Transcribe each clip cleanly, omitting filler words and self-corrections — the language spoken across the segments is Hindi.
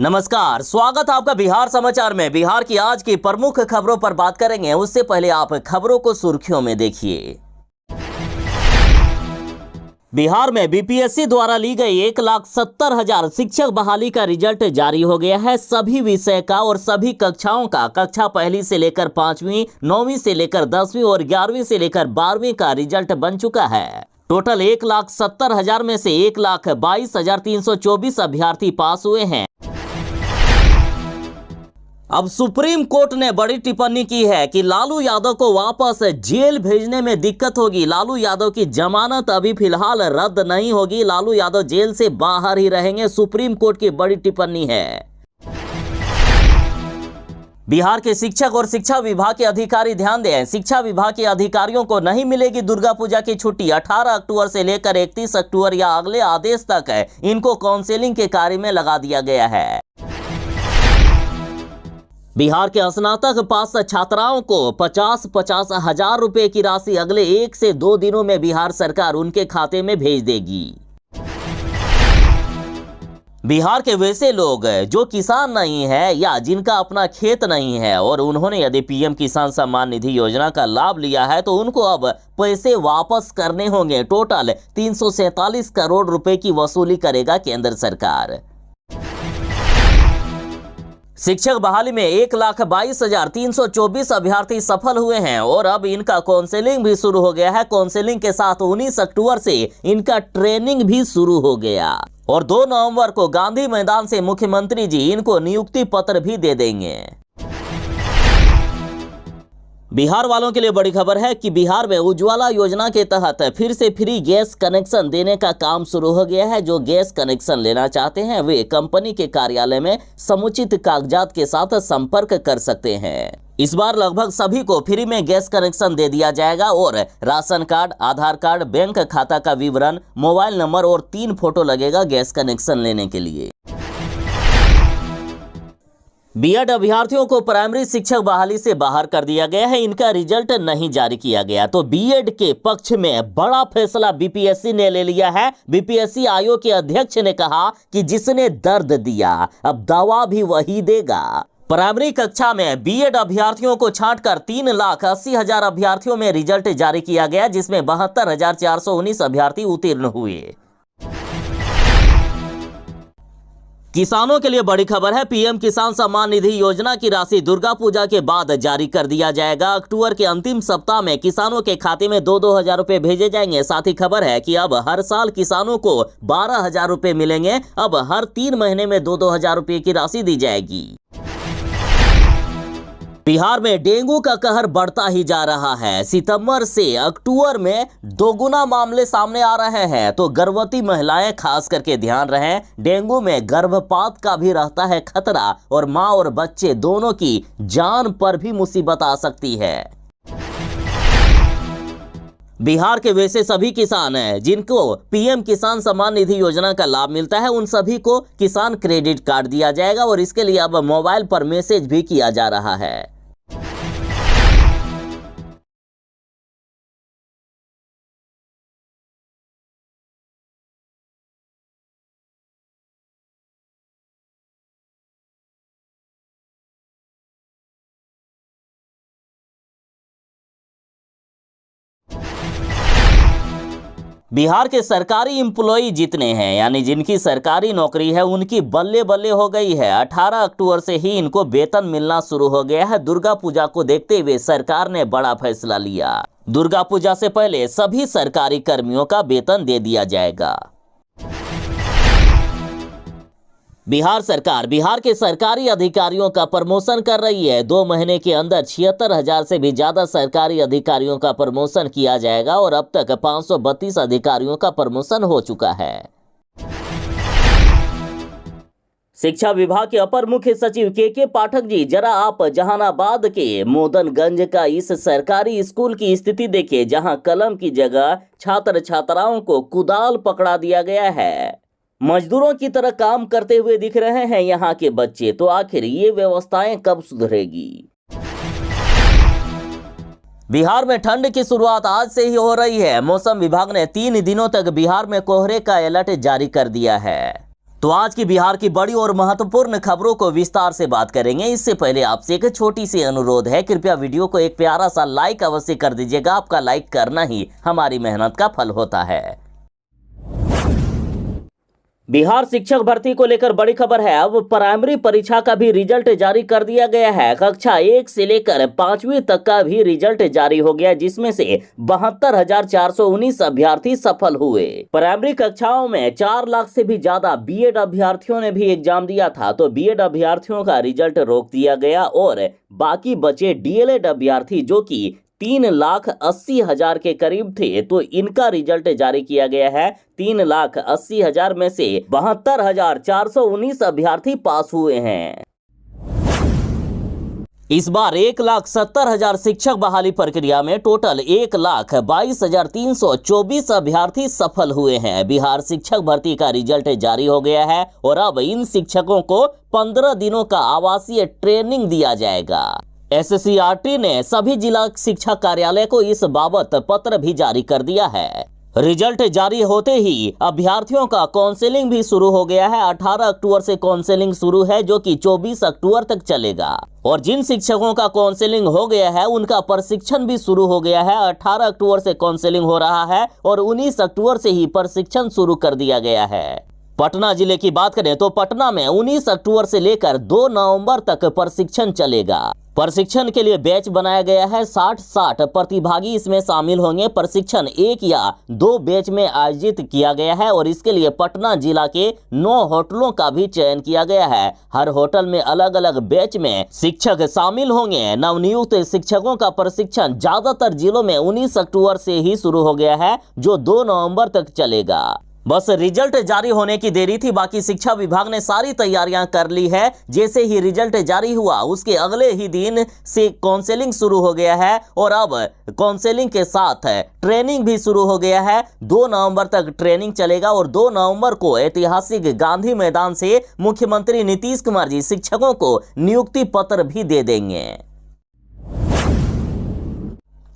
नमस्कार, स्वागत है आपका बिहार समाचार में। बिहार की आज की प्रमुख खबरों पर बात करेंगे, उससे पहले आप खबरों को सुर्खियों में देखिए। बिहार में बीपीएससी द्वारा ली गई 1,70,000 शिक्षक बहाली का रिजल्ट जारी हो गया है। सभी विषय का और सभी कक्षाओं का कक्षा 1 से लेकर 5वीं, 9वीं से लेकर 10वीं और 11वीं से लेकर 12वीं का रिजल्ट बन चुका है। टोटल 1,70,000 में से 1,22,324 अभ्यर्थी पास हुए हैं। अब सुप्रीम कोर्ट ने बड़ी टिप्पणी की है कि लालू यादव को वापस जेल भेजने में दिक्कत होगी। लालू यादव की जमानत अभी फिलहाल रद्द नहीं होगी। लालू यादव जेल से बाहर ही रहेंगे। सुप्रीम कोर्ट की बड़ी टिप्पणी है। बिहार के शिक्षक और शिक्षा विभाग के अधिकारी ध्यान दें, शिक्षा विभाग के अधिकारियों को नहीं मिलेगी दुर्गा पूजा की छुट्टी। 18 अक्टूबर से लेकर 31 अक्टूबर या अगले आदेश तक इनको काउंसलिंग के कार्य में लगा दिया गया है। बिहार के स्नातक पास छात्राओं को 50-50 हजार रुपए की राशि अगले 1 से 2 दिनों में बिहार सरकार उनके खाते में भेज देगी। बिहार के वैसे लोग जो किसान नहीं है या जिनका अपना खेत नहीं है और उन्होंने यदि पीएम किसान सम्मान निधि योजना का लाभ लिया है तो उनको अब पैसे वापस करने होंगे। टोटल 347 करोड़ रुपए की वसूली करेगा केंद्र सरकार। शिक्षक बहाली में 1,22,324 अभ्यर्थी सफल हुए हैं और अब इनका काउंसलिंग भी शुरू हो गया है। काउंसलिंग के साथ 19 अक्टूबर से इनका ट्रेनिंग भी शुरू हो गया और 2 नवंबर को गांधी मैदान से मुख्यमंत्री जी इनको नियुक्ति पत्र भी दे देंगे। बिहार वालों के लिए बड़ी खबर है कि बिहार में उज्ज्वला योजना के तहत फिर से फ्री गैस कनेक्शन देने का काम शुरू हो गया है। जो गैस कनेक्शन लेना चाहते हैं वे कंपनी के कार्यालय में समुचित कागजात के साथ संपर्क कर सकते हैं। इस बार लगभग सभी को फ्री में गैस कनेक्शन दे दिया जाएगा और राशन कार्ड, आधार कार्ड, बैंक खाता का विवरण, मोबाइल नंबर और 3 फोटो लगेगा गैस कनेक्शन लेने के लिए। बीएड अभ्यर्थियों को प्राइमरी शिक्षक बहाली से बाहर कर दिया गया है। इनका रिजल्ट नहीं जारी किया गया तो बीएड के पक्ष में बड़ा फैसला बीपीएससी ने ले लिया है। बीपीएससी आयोग के अध्यक्ष ने कहा कि जिसने दर्द दिया अब दवा भी वही देगा। प्राइमरी कक्षा में बीएड अभ्यर्थियों को छांटकर 3,80,000 अभ्यर्थियों में रिजल्ट जारी किया गया, जिसमें 72,419 अभ्यर्थी उत्तीर्ण हुए। किसानों के लिए बड़ी खबर है। पीएम किसान सम्मान निधि योजना की राशि दुर्गा पूजा के बाद जारी कर दिया जाएगा। अक्टूबर के अंतिम सप्ताह में किसानों के खाते में 2-2 हजार रुपए भेजे जाएंगे। साथ ही खबर है कि अब हर साल किसानों को 12,000 रुपए मिलेंगे। अब हर 3 महीने में 2-2 हजार रुपए की राशि दी जाएगी। बिहार में डेंगू का कहर बढ़ता ही जा रहा है। सितंबर से अक्टूबर में 2 गुना मामले सामने आ रहे हैं तो गर्भवती महिलाएं खास करके ध्यान रखें। डेंगू में गर्भपात का भी रहता है खतरा और मां और बच्चे दोनों की जान पर भी मुसीबत आ सकती है। बिहार के वैसे सभी किसान हैं जिनको पीएम किसान सम्मान निधि योजना का लाभ मिलता है, उन सभी को किसान क्रेडिट कार्ड दिया जाएगा और इसके लिए अब मोबाइल पर मैसेज भी किया जा रहा है। बिहार के सरकारी एम्प्लॉई जितने हैं यानी जिनकी सरकारी नौकरी है उनकी बल्ले बल्ले हो गई है। 18 अक्टूबर से ही इनको वेतन मिलना शुरू हो गया है। दुर्गा पूजा को देखते हुए सरकार ने बड़ा फैसला लिया। दुर्गा पूजा से पहले सभी सरकारी कर्मियों का वेतन दे दिया जाएगा। बिहार सरकार बिहार के सरकारी अधिकारियों का प्रमोशन कर रही है। 2 महीने के अंदर 76,000 से भी ज्यादा सरकारी अधिकारियों का प्रमोशन किया जाएगा और अब तक 532 अधिकारियों का प्रमोशन हो चुका है। शिक्षा विभाग के अपर मुख्य सचिव के पाठक जी, जरा आप जहानाबाद के मोदनगंज का इस सरकारी स्कूल की स्थिति देखिए, जहां कलम की जगह छात्र छात्राओं को कुदाल पकड़ा दिया गया है। मजदूरों की तरह काम करते हुए दिख रहे हैं यहाँ के बच्चे। तो आखिर ये व्यवस्थाएं कब सुधरेगी? बिहार में ठंड की शुरुआत आज से ही हो रही है। मौसम विभाग ने 3 दिनों तक बिहार में कोहरे का अलर्ट जारी कर दिया है। तो आज की बिहार की बड़ी और महत्वपूर्ण खबरों को विस्तार से बात करेंगे। इससे पहले आपसे एक छोटी सी अनुरोध है, कृपया वीडियो को एक प्यारा सा लाइक अवश्य कर दीजिएगा। आपका लाइक करना ही हमारी मेहनत का फल होता है। बिहार शिक्षक भर्ती को लेकर बड़ी खबर है। अब प्राइमरी परीक्षा का भी रिजल्ट जारी कर दिया गया है। कक्षा 1 से लेकर 5वीं तक का भी रिजल्ट जारी हो गया, जिसमें से 72,419 अभ्यर्थी सफल हुए। प्राइमरी कक्षाओं में 4 लाख से भी ज्यादा बीएड अभ्यर्थियों ने भी एग्जाम दिया था, तो बीएड अभ्यर्थियों का रिजल्ट रोक दिया गया और बाकी बचे डीएलएड अभ्यर्थी जो कि 3,80,000 के करीब थे, तो इनका रिजल्ट जारी किया गया है। 3,80,000 में से 72,419 अभ्यर्थी पास हुए हैं। इस बार 1,70,000 शिक्षक बहाली प्रक्रिया में टोटल 1,22,324 अभ्यर्थी सफल हुए हैं। बिहार शिक्षक भर्ती का रिजल्ट जारी हो गया है और अब इन शिक्षकों को 15 दिनों का आवासीय ट्रेनिंग दिया जाएगा। एससीईआरटी ने सभी जिला शिक्षा कार्यालय को इस बाबत पत्र भी जारी कर दिया है। रिजल्ट जारी होते ही अभ्यर्थियों का काउंसलिंग भी शुरू हो गया है। 18 अक्टूबर से काउंसलिंग शुरू है, जो कि 24 अक्टूबर तक चलेगा। और जिन शिक्षकों का काउंसलिंग हो गया है उनका प्रशिक्षण भी शुरू हो गया है। 18 अक्टूबर से काउंसलिंग हो रहा है और 19 अक्टूबर से ही प्रशिक्षण शुरू कर दिया गया है। पटना जिले की बात करें तो पटना में 19 अक्टूबर से लेकर 2 नवंबर तक प्रशिक्षण चलेगा। प्रशिक्षण के लिए बैच बनाया गया है। 60 प्रतिभागी इसमें शामिल होंगे। प्रशिक्षण 1 या 2 बैच में आयोजित किया गया है और इसके लिए पटना जिला के 9 होटलों का भी चयन किया गया है। हर होटल में अलग अलग बैच में शिक्षक शामिल होंगे। नवनियुक्त शिक्षकों का प्रशिक्षण ज्यादातर जिलों में 19 अक्टूबर से ही शुरू हो गया है, जो 2 नवंबर तक चलेगा। बस रिजल्ट जारी होने की देरी थी, बाकी शिक्षा विभाग ने सारी तैयारियां कर ली है। जैसे ही रिजल्ट जारी हुआ उसके अगले ही दिन से काउंसलिंग शुरू हो गया है और अब काउंसलिंग के साथ ट्रेनिंग भी शुरू हो गया है। 2 नवंबर तक ट्रेनिंग चलेगा और 2 नवंबर को ऐतिहासिक गांधी मैदान से मुख्यमंत्री नीतीश कुमार जी शिक्षकों को नियुक्ति पत्र भी दे देंगे।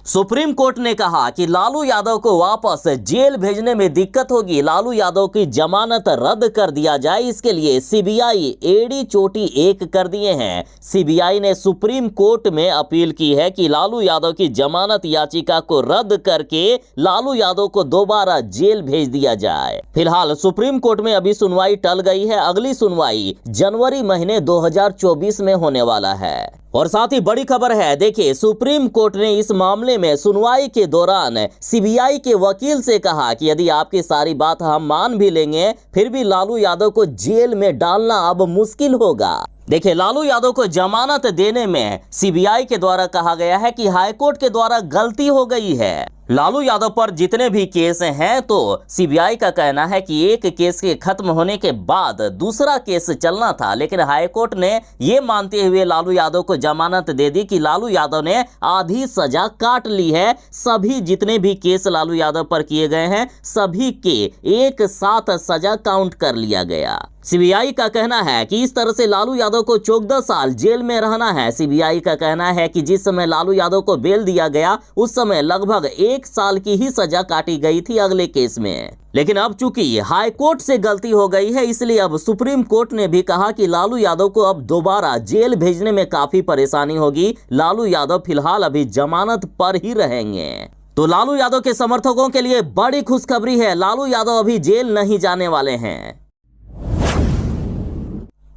सुप्रीम कोर्ट ने कहा कि लालू यादव को वापस जेल भेजने में दिक्कत होगी। लालू यादव की जमानत रद्द कर दिया जाए, इसके लिए सीबीआई एड़ी चोटी एक कर दिए हैं। सीबीआई ने सुप्रीम कोर्ट में अपील की है कि लालू यादव की जमानत याचिका को रद्द करके लालू यादव को दोबारा जेल भेज दिया जाए। फिलहाल सुप्रीम कोर्ट में अभी सुनवाई टल गई है। अगली सुनवाई जनवरी महीने 2024 में होने वाला है। और साथ ही बड़ी खबर है, देखिए सुप्रीम कोर्ट ने इस मामले में सुनवाई के दौरान सीबीआई के वकील से कहा कि यदि आपकी सारी बात हम मान भी लेंगे, फिर भी लालू यादव को जेल में डालना अब मुश्किल होगा। देखिए, लालू यादव को जमानत देने में सीबीआई के द्वारा कहा गया है कि हाईकोर्ट के द्वारा गलती हो गई है। लालू यादव पर जितने भी केस हैं, तो सीबीआई का कहना है कि एक केस के खत्म होने के बाद दूसरा केस चलना था, लेकिन हाईकोर्ट ने ये मानते हुए लालू यादव को जमानत दे दी कि लालू यादव ने आधी सजा काट ली है। सभी जितने भी केस लालू यादव पर किए गए हैं, सभी के एक साथ सजा काउंट कर लिया गया। सीबीआई का कहना है कि इस तरह से लालू यादव को 14 साल जेल में रहना है। सीबीआई का कहना है कि जिस समय लालू यादव को बेल दिया गया उस समय लगभग 1 साल की ही सजा काटी गई थी अगले केस में, लेकिन अब चूंकि हाई कोर्ट से गलती हो गई है, इसलिए अब सुप्रीम कोर्ट ने भी कहा कि लालू यादव को अब दोबारा जेल भेजने में काफी परेशानी होगी। लालू यादव फिलहाल अभी जमानत पर ही रहेंगे। तो लालू यादव के समर्थकों के लिए बड़ी खुशखबरी है, लालू यादव अभी जेल नहीं जाने वाले हैं।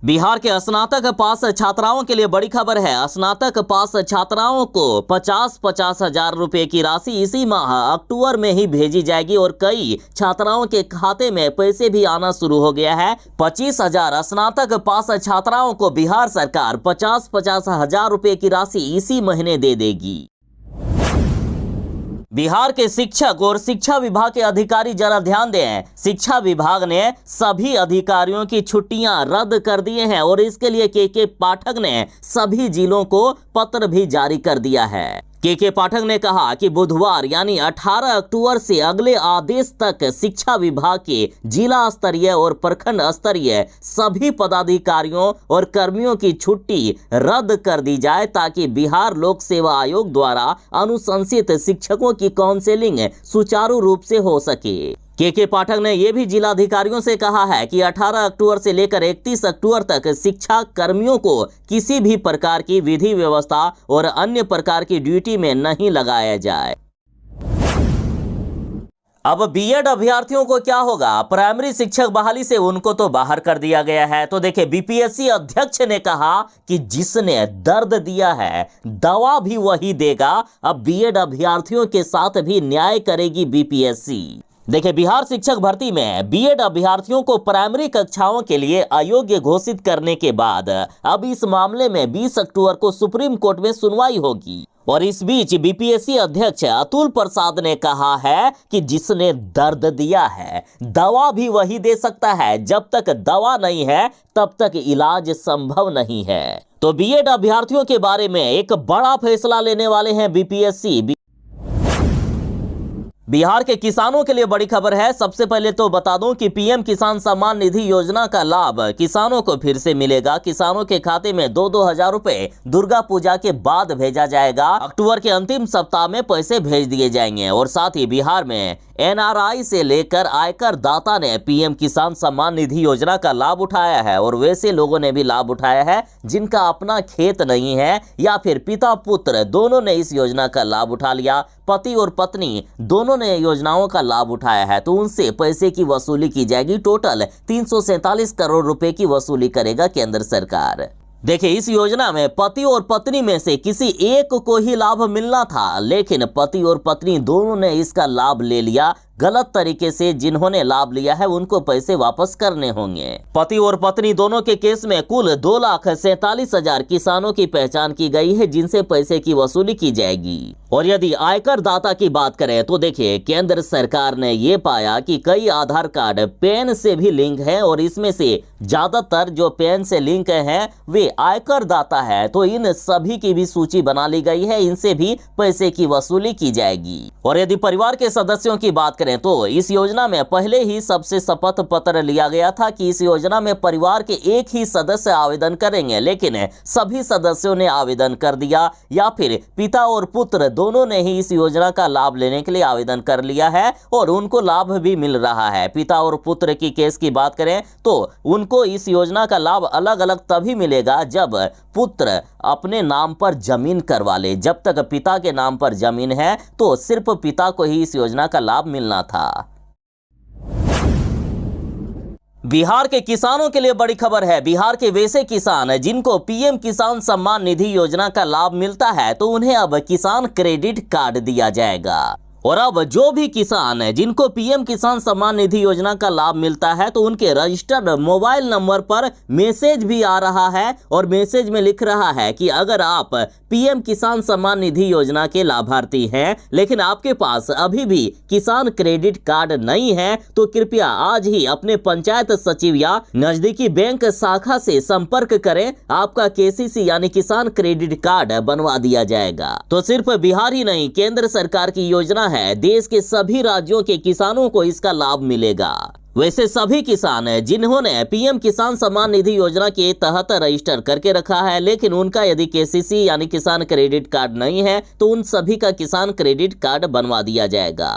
बिहार के स्नातक पास छात्राओं के लिए बड़ी खबर है। स्नातक पास छात्राओं को 50-50 हजार रुपए की राशि इसी माह अक्टूबर में ही भेजी जाएगी और कई छात्राओं के खाते में पैसे भी आना शुरू हो गया है। 25,000 स्नातक पास छात्राओं को बिहार सरकार 50-50 हजार रुपए की राशि इसी महीने दे देगी। बिहार के शिक्षक और शिक्षा विभाग के अधिकारी जरा ध्यान दें। शिक्षा विभाग ने सभी अधिकारियों की छुट्टियां रद्द कर दिए हैं और इसके लिए के पाठक ने सभी जिलों को पत्र भी जारी कर दिया है। के पाठक ने कहा कि बुधवार यानी 18 अक्टूबर से अगले आदेश तक शिक्षा विभाग के जिला स्तरीय और प्रखंड स्तरीय सभी पदाधिकारियों और कर्मियों की छुट्टी रद्द कर दी जाए, ताकि बिहार लोक सेवा आयोग द्वारा अनुशंसित शिक्षकों की काउंसलिंग सुचारू रूप से हो सके। के पाठक ने यह भी जिलाधिकारियों से कहा है कि 18 अक्टूबर से लेकर 31 अक्टूबर तक शिक्षा कर्मियों को किसी भी प्रकार की विधि व्यवस्था और अन्य प्रकार की ड्यूटी में नहीं लगाया जाए। अब बीएड अभ्यर्थियों को क्या होगा? प्राइमरी शिक्षक बहाली से उनको तो बाहर कर दिया गया है। तो देखिए, बीपीएससी अध्यक्ष ने कहा कि जिसने दर्द दिया है दवा भी वही देगा। अब बीएड अभ्यर्थियों के साथ भी न्याय करेगी बीपीएससी। देखिए, बिहार शिक्षक भर्ती में बीएड अभ्यर्थियों को प्राइमरी कक्षाओं के लिए अयोग्य घोषित करने के बाद अब इस मामले में 20 अक्टूबर को सुप्रीम कोर्ट में सुनवाई होगी। और इस बीच बीपीएससी अध्यक्ष अतुल प्रसाद ने कहा है कि जिसने दर्द दिया है दवा भी वही दे सकता है। जब तक दवा नहीं है तब तक इलाज संभव नहीं है। तो बीएड अभ्यर्थियों के बारे में एक बड़ा फैसला लेने वाले हैं बीपीएससी। बिहार के किसानों के लिए बड़ी खबर है। सबसे पहले तो बता दूं कि पीएम किसान सम्मान निधि योजना का लाभ किसानों को फिर से मिलेगा। किसानों के खाते में 2-2 हजार रुपए दुर्गा पूजा के बाद भेजा जाएगा। अक्टूबर के अंतिम सप्ताह में पैसे भेज दिए जाएंगे। और साथ ही बिहार में एनआरआई से लेकर आयकर दाता ने पीएम किसान सम्मान निधि योजना का लाभ उठाया है। और वैसे लोगों ने भी लाभ उठाया है जिनका अपना खेत नहीं है या फिर पिता पुत्र दोनों ने इस योजना का लाभ उठा लिया। पति और पत्नी दोनों ने योजनाओं का लाभ उठाया है तो उनसे पैसे की वसूली की जाएगी। टोटल 347 करोड़ रुपए की वसूली करेगा केंद्र सरकार। देखिए, इस योजना में पति और पत्नी में से किसी एक को ही लाभ मिलना था, लेकिन पति और पत्नी दोनों ने इसका लाभ ले लिया। गलत तरीके से जिन्होंने लाभ लिया है उनको पैसे वापस करने होंगे। पति और पत्नी दोनों के केस में कुल 2,47,000 किसानों की पहचान की गई है जिनसे पैसे की वसूली की जाएगी। और यदि आयकर दाता की बात करें तो देखिए, केंद्र सरकार ने ये पाया कि कई आधार कार्ड पैन से भी लिंक है और इसमें से ज्यादातर जो पैन से लिंक हैं वे आयकर दाता है। तो इन सभी की भी सूची बना ली गई है, इनसे भी पैसे की वसूली की जाएगी। और यदि परिवार के सदस्यों की बात करें तो इस योजना में पहले ही सबसे शपथ पत्र लिया गया था कि इस योजना में परिवार के एक ही सदस्य आवेदन करेंगे, लेकिन सभी सदस्यों ने आवेदन कर दिया या फिर पिता और पुत्र दोनों ने ही इस योजना का लाभ लेने के लिए आवेदन कर लिया है और उनको लाभ भी मिल रहा है। पिता और पुत्र की केस की बात करें तो उनको इस योजना का लाभ अलग अलग तभी मिलेगा जब पुत्र अपने नाम पर जमीन करवा ले। जब तक पिता के नाम पर जमीन है तो सिर्फ पिता को ही इस योजना का लाभ मिलना था। बिहार के किसानों के लिए बड़ी खबर है। बिहार के वैसे किसान जिनको पीएम किसान सम्मान निधि योजना का लाभ मिलता है तो उन्हें अब किसान क्रेडिट कार्ड दिया जाएगा। और अब जो भी किसान है जिनको पीएम किसान सम्मान निधि योजना का लाभ मिलता है तो उनके रजिस्टर्ड मोबाइल नंबर पर मैसेज भी आ रहा है और मैसेज में लिख रहा है कि अगर आप पीएम किसान सम्मान निधि योजना के लाभार्थी हैं लेकिन आपके पास अभी भी किसान क्रेडिट कार्ड नहीं है तो कृपया आज ही अपने पंचायत सचिव या नजदीकी बैंक शाखा से संपर्क करें। आपका केसीसी यानी किसान क्रेडिट कार्ड बनवा दिया जाएगा। तो सिर्फ बिहार ही नहीं, केंद्र सरकार की योजना है, देश के सभी राज्यों के किसानों को इसका लाभ मिलेगा। वैसे सभी किसान जिन्होंने पीएम किसान सम्मान निधि योजना के तहत रजिस्टर करके रखा है लेकिन उनका यदि केसीसी यानी किसान क्रेडिट कार्ड नहीं है तो उन सभी का किसान क्रेडिट कार्ड बनवा दिया जाएगा।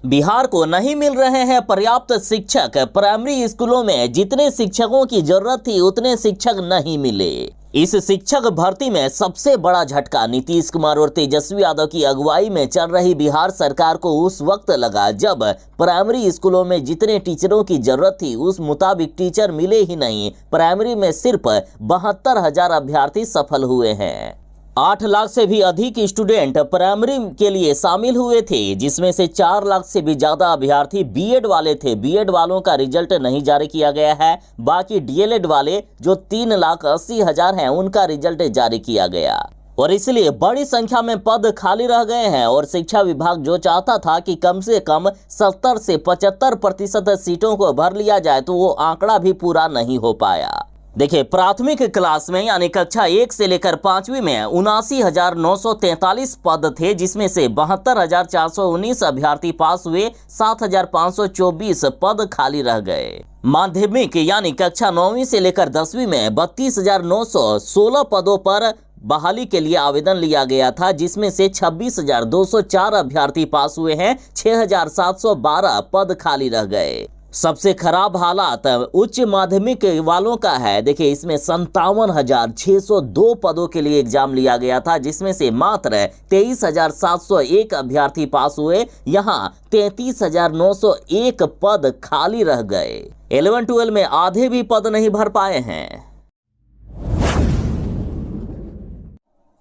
बिहार को नहीं मिल रहे हैं पर्याप्त शिक्षक। प्राइमरी स्कूलों में जितने शिक्षकों की जरूरत थी उतने शिक्षक नहीं मिले। इस शिक्षक भर्ती में सबसे बड़ा झटका नीतीश कुमार और तेजस्वी यादव की अगुवाई में चल रही बिहार सरकार को उस वक्त लगा जब प्राइमरी स्कूलों में जितने टीचरों की जरूरत थी उस मुताबिक टीचर मिले ही नहीं। प्राइमरी में सिर्फ 72,000 अभ्यर्थी सफल हुए हैं। 8 लाख से भी अधिक स्टूडेंट प्राइमरी के लिए शामिल हुए थे जिसमें से 4 लाख से भी ज्यादा अभ्यर्थी बीएड वाले थे। बीएड वालों का रिजल्ट नहीं जारी किया गया है। बाकी डीएलएड वाले जो 3,80,000 हैं उनका रिजल्ट जारी किया गया और इसलिए बड़ी संख्या में पद खाली रह गए हैं। और शिक्षा विभाग जो चाहता था कि कम से कम 70 से 75% सीटों को भर लिया जाए तो वो आंकड़ा भी पूरा नहीं हो पाया। देखिए, प्राथमिक क्लास में यानी कक्षा 1 से लेकर 5वीं में 79,943 पद थे जिसमें से 72,419 अभ्यर्थी पास हुए, 7,524 पद खाली रह गए। माध्यमिक यानी कक्षा 9वीं से लेकर 10वीं में 32,916 पदों पर बहाली के लिए आवेदन लिया गया था, जिसमें से 26,204 अभ्यर्थी पास हुए हैं। 6,712 पद खाली रह गए। सबसे खराब हालात उच्च माध्यमिक वालों का है। देखिए, इसमें 57,602 पदों के लिए एग्जाम लिया गया था, जिसमें से मात्र 23,701 अभ्यर्थी पास हुए। यहां 33,901 पद खाली रह गए। 11-12 में आधे भी पद नहीं भर पाए हैं।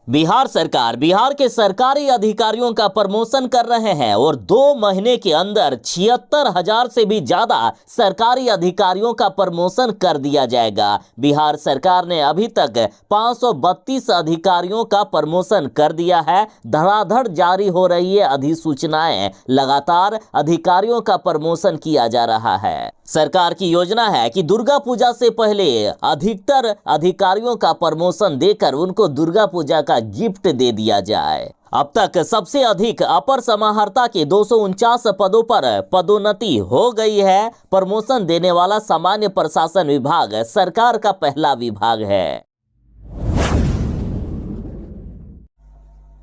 बिहार सरकार बिहार के सरकारी अधिकारियों का प्रमोशन कर रहे हैं और 2 महीने के अंदर 76,000 से भी ज्यादा सरकारी अधिकारियों का प्रमोशन कर दिया जाएगा। बिहार सरकार ने अभी तक 532 अधिकारियों का प्रमोशन कर दिया है। धड़ाधड़ जारी हो रही है अधिसूचनाएं, लगातार अधिकारियों का प्रमोशन किया जा रहा है। सरकार की योजना है कि दुर्गा पूजा से पहले अधिकतर अधिकारियों का प्रमोशन देकर उनको दुर्गा पूजा का गिफ्ट दे दिया जाए। अब तक सबसे अधिक अपर समाहर्ता के 249 पदों पर पदोन्नति हो गई है। प्रमोशन देने वाला सामान्य प्रशासन विभाग सरकार का पहला विभाग है।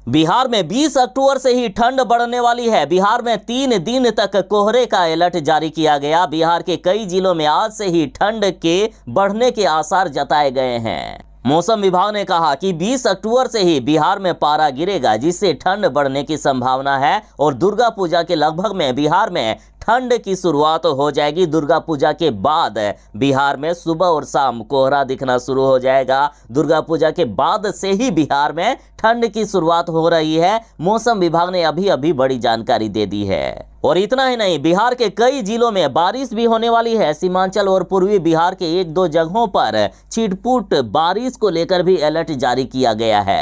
बिहार में 20 अक्टूबर से ही ठंड बढ़ने वाली है। बिहार में 3 दिन तक कोहरे का अलर्ट जारी किया गया। बिहार के कई जिलों में आज से ही ठंड के बढ़ने के आसार जताए गए हैं। मौसम विभाग ने कहा कि 20 अक्टूबर से ही बिहार में पारा गिरेगा, जिससे ठंड बढ़ने की संभावना है और दुर्गा पूजा के लगभग में बिहार में ठंड की शुरुआत हो जाएगी। दुर्गा पूजा के बाद बिहार में सुबह और शाम कोहरा दिखना शुरू हो जाएगा। दुर्गा पूजा के बाद से ही बिहार में ठंड की शुरुआत हो रही है। मौसम विभाग ने अभी बड़ी जानकारी दे दी है। और इतना ही नहीं, बिहार के कई जिलों में बारिश भी होने वाली है। सीमांचल और पूर्वी बिहार के 1-2 जगहों पर छिटपुट बारिश को लेकर भी अलर्ट जारी किया गया है।